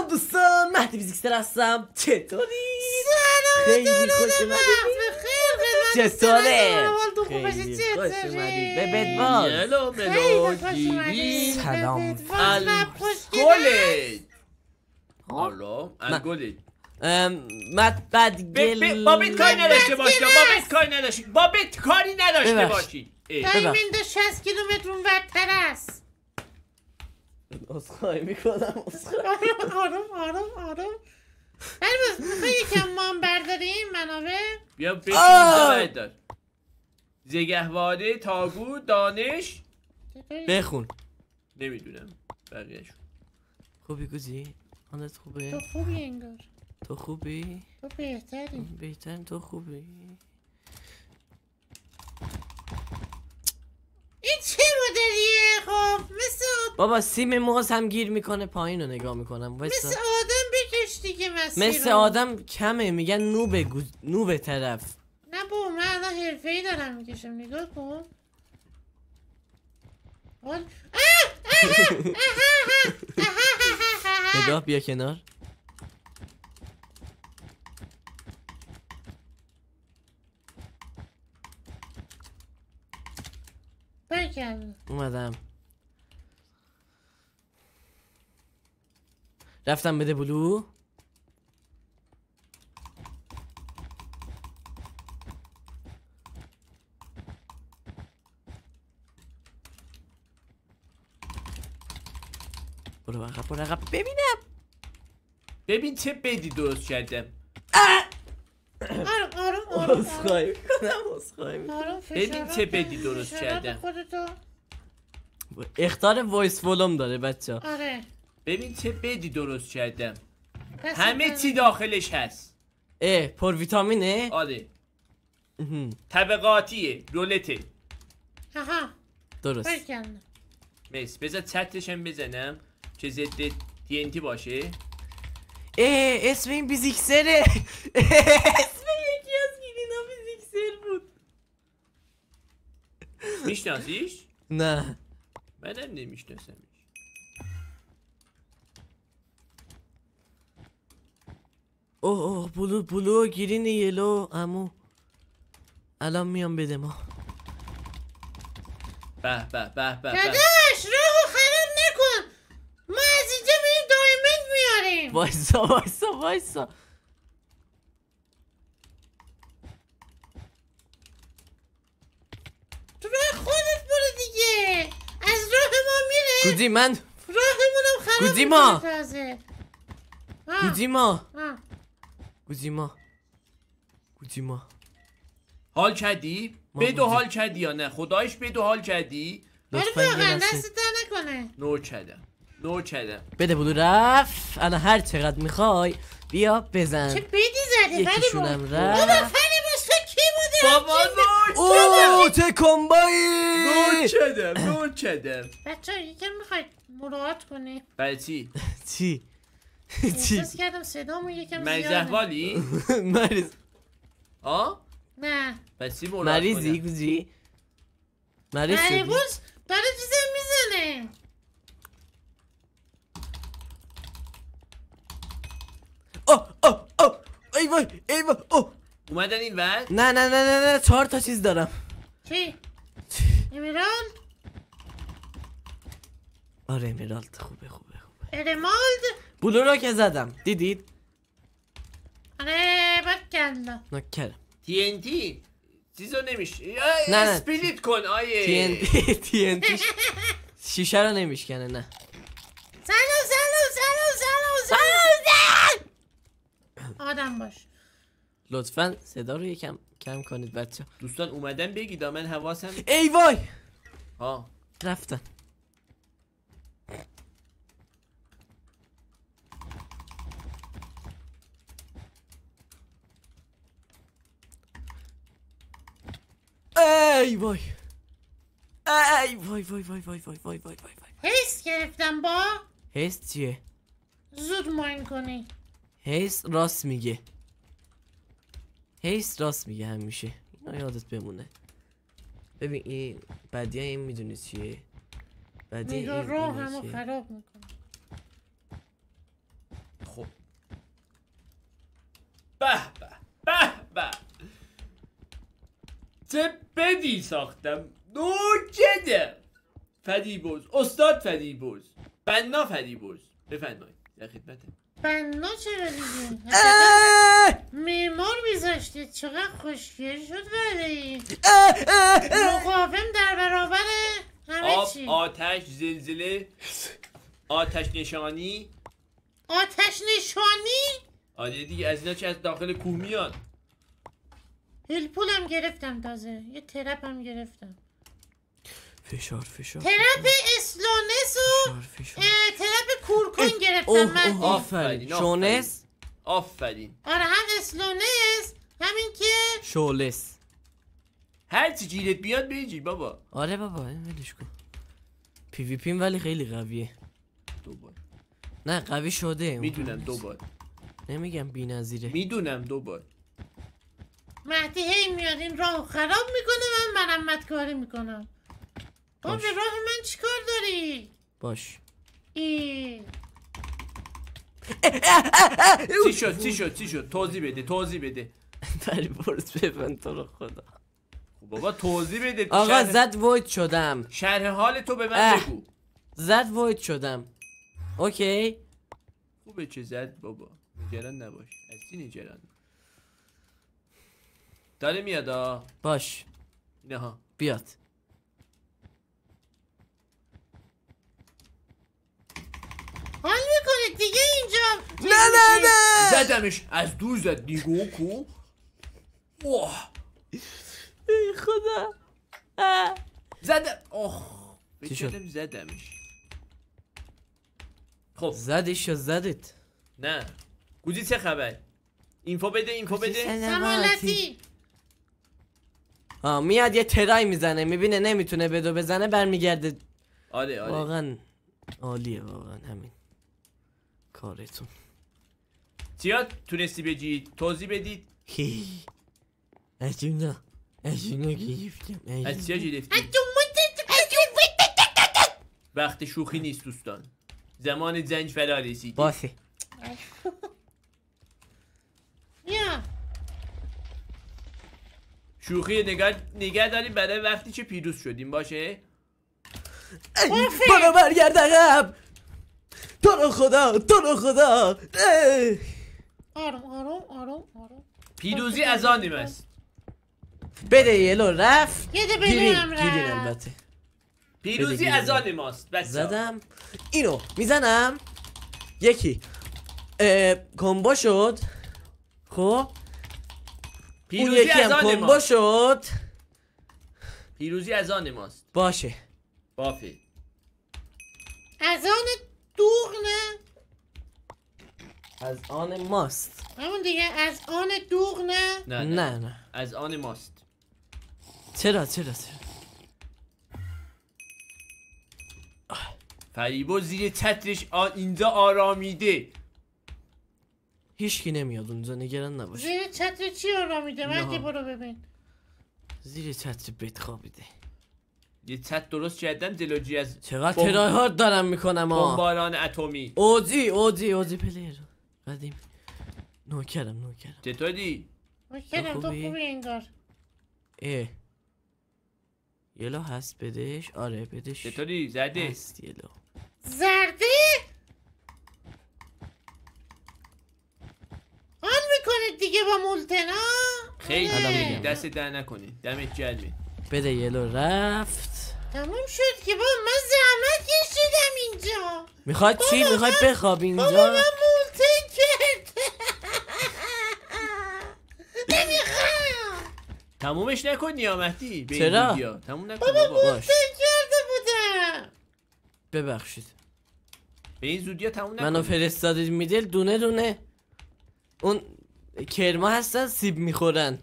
دوستان، مهدی فیزیکستر هستم. چطوری؟ خیلی خوش اومدید. چطوره؟ خیلی خوش اومدید به بدباز. یلو ملو گیری سلام. الگلت حالا الگلت مدبدگل با بیت کاری نداشته باشی، با بیت کاری نداشته باشی. دایمین 60 کیلومتر اونورتر است. عذرخواهی میکنم. آروم بس میخوای یکم مام برداریم منابع. بیا بشین اینجا بردار. زگهواره تاگو دانش بخون. نمیدونم بقیهشون. خوبی گوزی؟ حالت خوبه؟ تو خوبی انگار. تو خوبی؟ تو بهتری. بهترین تو خوبی؟ این چه مدلیه خب؟ مثل بابا سیم موز هم گیر میکنه پایین رو نگاه میکنم. مثل آدم بکش دیگه مسیر مثل آدم کمه، میگن نوبه طرف. نه بابا من الان حرفه‌ای دارم میکشم، نگاه کن. نگاه بیا کنار. برکردم. اومدم رفتم بده بلو. برو عقب ببینم. ببین چه بدی درست کردم. آروم عذرخواهی میکنم. ببین چه بدی درست کردم. اخطار وایس ولوم داره بچه. آره ببین چه بدی درست کردم. پس همه چی داخلش هست. پر ویتامینه. آره طبقاتیه، رولته. آها درست. برکردم. بذار چتشم بزنم که ضد TNT باشه. اسم این فیزیکسره. اسم یکی از گیرینا فیزیکسر بود. میشناسیش؟ نه منم نمیشناسمش. اوه بلو گرین یلو عمو. الان میام بده ما. به داداش راهو خراب نکن، ما از اینجا میریم دایمند میاریم. وایسا. تو راه خودت برو دیگه، از راه ما میره. گودی من راهمونم خراب گودی ما. میکنه تازه. گودی ما حال کردی؟ بدو حال کردی یا نه؟ خدایش بدو حال کردی؟ آره واقعا دست در نکنه. نور کردم. بده بلو رفت. الان هر چقدر میخوای بیا بزن. چه بیدی زدی یکیشونم بابا رفت. فریباز تو کی بوده؟ بابا چه کمبایی. نور کردم. بچه ها یکم میخواید مراعات کنی. برای چی؟ چی؟ احساس کردم صدامون یکم زیاده. مریض مریض. نه پس چی مراعات مریضی گوزی؟ مریض شدی؟ فریباز داره چیزم میزنه. ای وای اومدن این ور؟ نه 4 تا چیز دارم. چی؟ امیرالد؟ آره امیرالد خوبه. ارمالد؟ بلو را که زدم دیدید؟ آره برکلا نکرم. TNT چیزو نمیشه. نه اسپلیت کن آیه. TNT شیشه رو نمیشکنه. نه سلام آدم باش. لطفا صدا رو یکم کم کنید بچه. دوستان اومدن بگید من حواسم. ای وای رفتن. ای وای حس گرفتم با. حس چیه؟ زود ماین کنی. حس راست میگه همیشه. اینا یادت بمونه. ببین این بدیه این میدونی چیه؟ بدیه نگاه این راه همو خراب میکنه. به به به به چه بدی ساختم نوکده فدیبوز استاد فدیبوز بنا فدیبوز بفرمایید در خدمتم. بنا چرا دیگه؟ معمار میذاشتید چقدر خوشگل شد ولی مقاوم در برابر همه آب چی. آتش زلزله آتش نشانی آتش نشانی. آره دیگه از اینا چه از داخل کوه میاد. هیلپولم گرفتم تازه یه ترپم گرفتم. فشار ترپ اسلونس و فشار ترپ کورکون گرفتم من. آفرین شونس. آفرین آره هم اسلونس همین که شولس. هر چی گیرت بیاد بیجی بابا. آره بابا ولش کن. پی وی پیم ولی خیلی قویه. دوبار نه قوی شده. میدونم دوبار نمیگم بی‌نظیره. میدونم دوبار. مهدی هی میاد این راه خراب میکنه من مرمت کاری میکنم. با به راه من چیکار داری؟ باش. چی شد توضیح بده بری برس ببن تو رو خدا. خب بابا توضیح بده. آقا زد وید شدم. شرح حال تو به من بگو. زد وید شدم. اوکی خوبه چه زد بابا نگران نباش از چی نگران. داره میاد باش نه ها بیاد. حال میکنه دیگه اینجا. نه زدمش از دور زد دیگو کو. واه ای خدا. زدم چی شد؟ زدمش. خب زدش یا زدت؟ نه گوزی چه خبر؟ اینفو بده سمالتی. میاد یه ترای میزنه میبینه نمیتونه بدو بزنه برمیگرده. آره واقعا عالیه واقعا همین کارتون. چیا تونستی بگی توضیح بدید؟ از اونا گرفتم. از چیا گرفتی؟ وقت شوخی نیست دوستان. زمان زنگ فرا رسید. باشه یا شوخی نگه داریم برای وقتی که پیروز شدیم باشه. برو برگرد عقب. تو رو خدا آروم. پیروزی از آنیم است. بده یلو رفت. یه ده گیرین بدونم البته. پیروزی بده از آن ماست بچه‌ها. زدم اینو میزنم یکی کمبو شد. خب اون پیروزی یکی از هم آن کمبو ماست. شد. پیروزی از آن ماست. باشه بافی از آن دوغ نه. از آن ماست. همون دیگه از آن دوغ نه. نه از آن ماست. چرا فریبا زیر چترش اینجا آرامیده. هیچکی نمیاد اونجا نگران نباش. زیر چتر چی آرامیده؟ مهدی نه. برو ببین. زیر چتر بیت خوابیده. یه چت درست کردم جلوجی از چقدر ترای هارد دارم میکنم بمباران اتمی. اوزی پلیر قدیم. نوکرم چطوری؟ مشکلم تو خوبی انگار. یلو هست بدش. آره بدش. چطوری زده؟ هست یلو. زرده؟ حال میکنه دیگه با مولتنا؟ خیلی دست در نکنی دمت گرمه. بده یلو رفت. تموم شد که با من زحمت کشیدم اینجا. میخواد چی؟ میخواد بخواب اینجا؟ بابا من مولتن کرد. نمیخوام. تمومش نکنی یا مهدی؟ چرا؟ تموم نکن بابا بابا. مولتن کرده بودم. ببخشید به این زودیا تموم نکن. منو فرستادید میدل دونه اون کرما هستن سیب میخورن.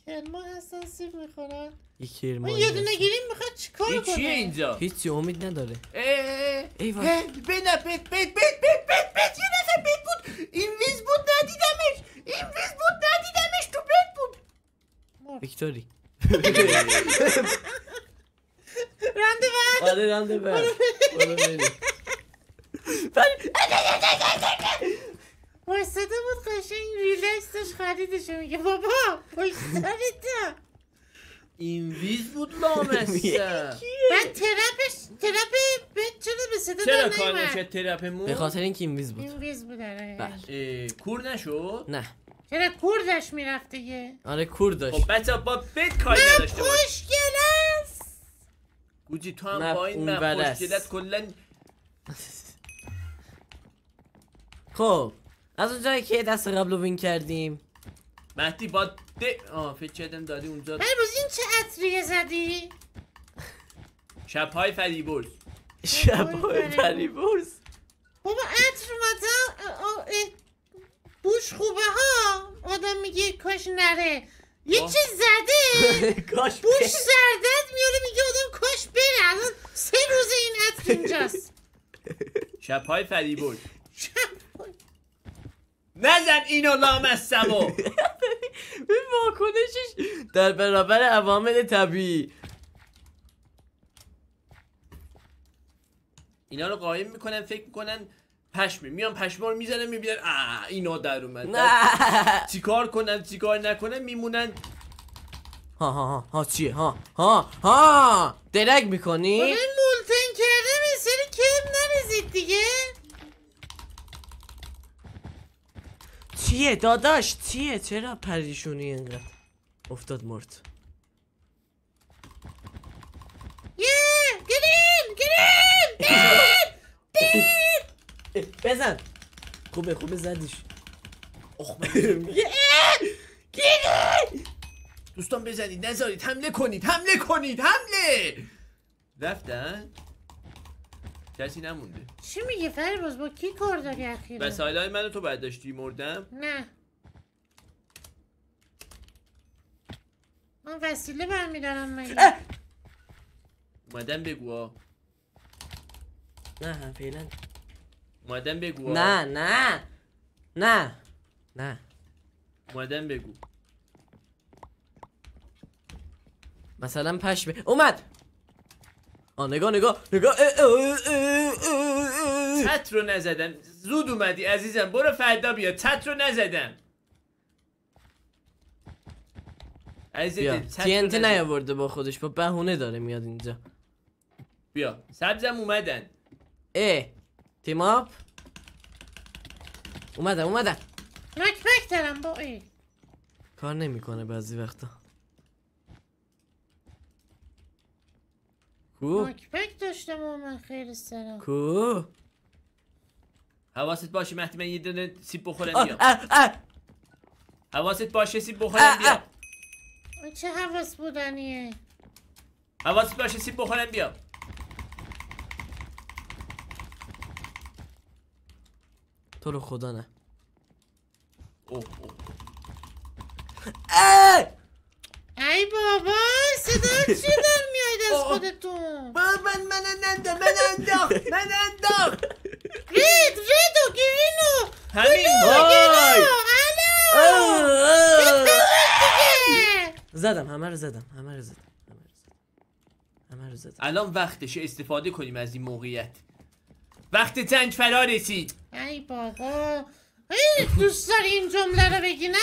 کرما هستن سیب میخورن. یه کرما یه دونه گیریم میخواد چیکار این کنه؟ چیه اینجا؟ هیچی امید نداره. ای وای. یه نفر بیت بود. این ویز بود ندیدمش تو بیت بود. ویکتوری رنده بعد. آره رنده بعد. واسطه بود ریلکس داشت خریدشو میگه بابا پشت سرتم. اینویز بود لامسته. بعد ترپ چرا به صدا چرا در کار نمیمد؟ نشد ترپمون؟ به خاطر اینکه اینویز بود. اینویز بود آره. بله. کور نشد؟ نه چرا کوردش میرفت دیگه؟ آره کور داشت. خب بچه با بد کاری نداشته باش. خوشگل است. گوجی تو هم نه، با این اون ور است. خوشگلت کلن. خب از اونجایی که دست قبل رو وین کردیم مهدی با فکر کردم دادی اونجا. باز این چه عطریه زدی؟ شبهای فریبرز. شبهای پریبرز. بابا عطر اومده بوش خوبه ها. آدم میگه کاش نره. یه چیز زده کاش بوش سردت میاره میگه آدم کاش بره. الان 3 روز این عطر اینجاست. شبهای فریبرز. نزن اینو لامصبو. به واکنشش در برابر عوامل طبیعی. اینا رو قایم میکنن فکر میکنن پشمه. میان پشمه رو میزنن میبینن اینا در اومد. نه چیکار کنن چیکار نکنن میمونن. ها چیه ها درک میکنی؟ این مولتن کرده به سری کم نریزید دیگه. چیه داداش چیه چرا پریشونی اینقدر؟ افتاد مرد. گرین بزن خوبه زدیش. دوستان بزنید نذارید حمله کنید حمله. رفتن کسی نمونده. چی میگه فریبرز با کی کار داری اخیرا؟ وسایلای منو تو برداشتی مردم. نه من وسیله برمیدارم مگه. اومدم بگو نه فعلا اومدم بگو نه اومدم بگو. مثلا پشمه اومد. نگاه تت رو نزدم. زود اومدی عزیزم برو فردا بیا. تت رو نزدم بیا TNT نیاورده با خودش با بهونه داره میاد اینجا. بیا سبزم اومدن. تیم اپ اومدن مک دارم با ای کار نمیکنه بعضی وقتا. کو مک داشتم و من خیلی سرم. کو حواست باشه مهدی من یه دونه سیب بخورم بیا. حواست باشه سیب بخورم بیا. چه حواس بودنیه. حواست باشه سیب بخورم بیا. تو رو خدا نه. ای بابا صدا چی در میاد از خودتون؟ من انداخت. رید و گرینو همین زدم همه رو زدم. الان وقتشه استفاده کنیم از این موقعیت. وقت جنگ فرا رسید. ای بابا خیلی دوست داری این جمله رو بگی نه؟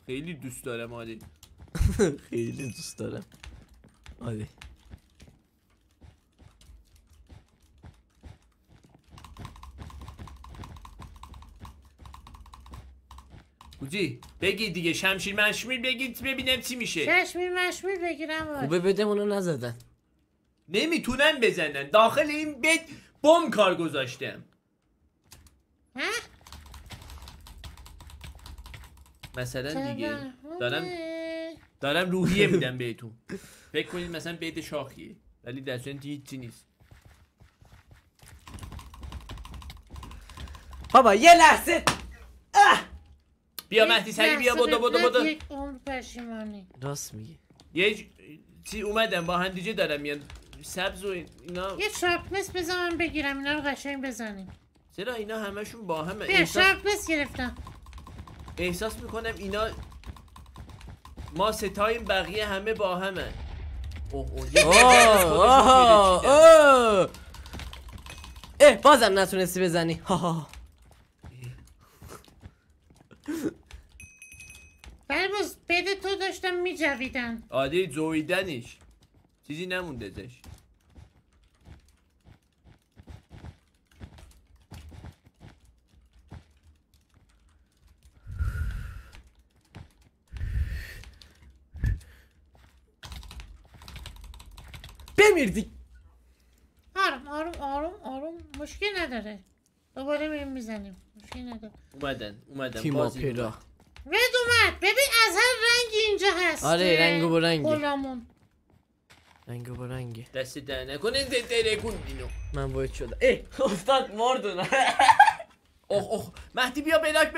خیلی دوست دارم عادی. خیلی دوست دارم عادی. گوجی بگی دیگه شمشیر مشمیر بگید ببینم چی میشه. ششمیر مشمیر بگیرم خوبه بده اونو نزدن. نمیتونن بزنن. داخل این بیت بمب کار گذاشتم. مثلا دیگه دارم روحیه میدم بهتون. فکر کنید مثلا بیت شاخیه ولی در صورتی هیچی نیست. بابا یه لحظه بیا مهدی سری بیا بدو. یک عمر پشیمانی. راست میگی. یه چی اومدم با هندیجه دارم میاد سبز و اینا. یه شارپنس بزن من بگیرم اینا رو قشنگ بزنیم. چرا اینا همشون با همه؟ بیا شارپنس گرفتم. احساس میکنم اینا ما ستاییم بقیه همه با همه. بازم نتونستی بزنی. برباز بده تو داشتم میجویدن. عادی زویدنش چیزی نمونده ازش. بمیردی. آروم مشکل نداره. دوباره میریم میزنیم. مشکل نداره. اومدن تیم آپرا رد اومد. ببین از هر رنگی اینجا هست. آره رنگ و رنگی. گلامون رنگ و رنگی. دست در نکنه دره کندینو. من باید شده. افتاد مردون. اوه مهدی بیا بلاک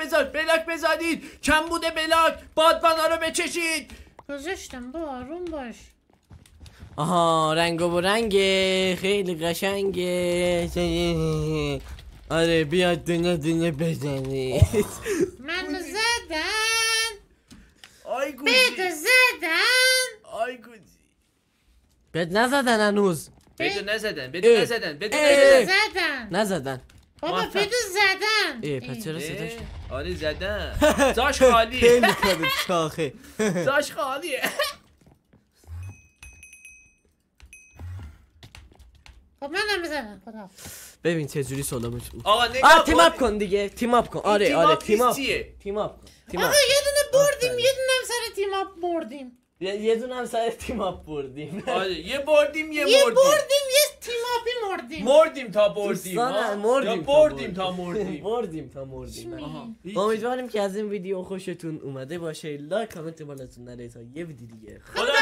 بزنید. کم بوده بلاک. بادبانا رو بچشید. گذاشتم با آروم باش. آها رنگ و رنگه خیلی قشنگه. آره بیاد دونه بزنی. من زدن. آی گوزی. بده زدن. آی گوزی. بد نزدن هنوز. بدو نزدن. نزدن. بابا بده زدن. پس چرا صداش؟ آره زدن. زاش خالیه. خیلی کارت شاخه. زاش خالیه. خب منم بزنم خدا. ببین چه جوری سلامت بود. آقا نگاه تیم اپ کن دیگه. تیم اپ کن. آره تیم اپ. تیم اپ کن. آقا یه دونه بردیم. یه دونه هم سر تیم اپ بردیم. یه دونه هم سر تیم اپ بردیم. آره یه بردیم یه یه مردیم. بردیم یه تیم اپی مردیم. مردیم تا بردیم. دوستان، یا بردیم تا مردیم. بردیم تا مردیم. آها. امیدوارم که از این ویدیو خوشتون اومده باشه. لایک کامنت بالاتون نره تا یه ویدیو دیگه. خدا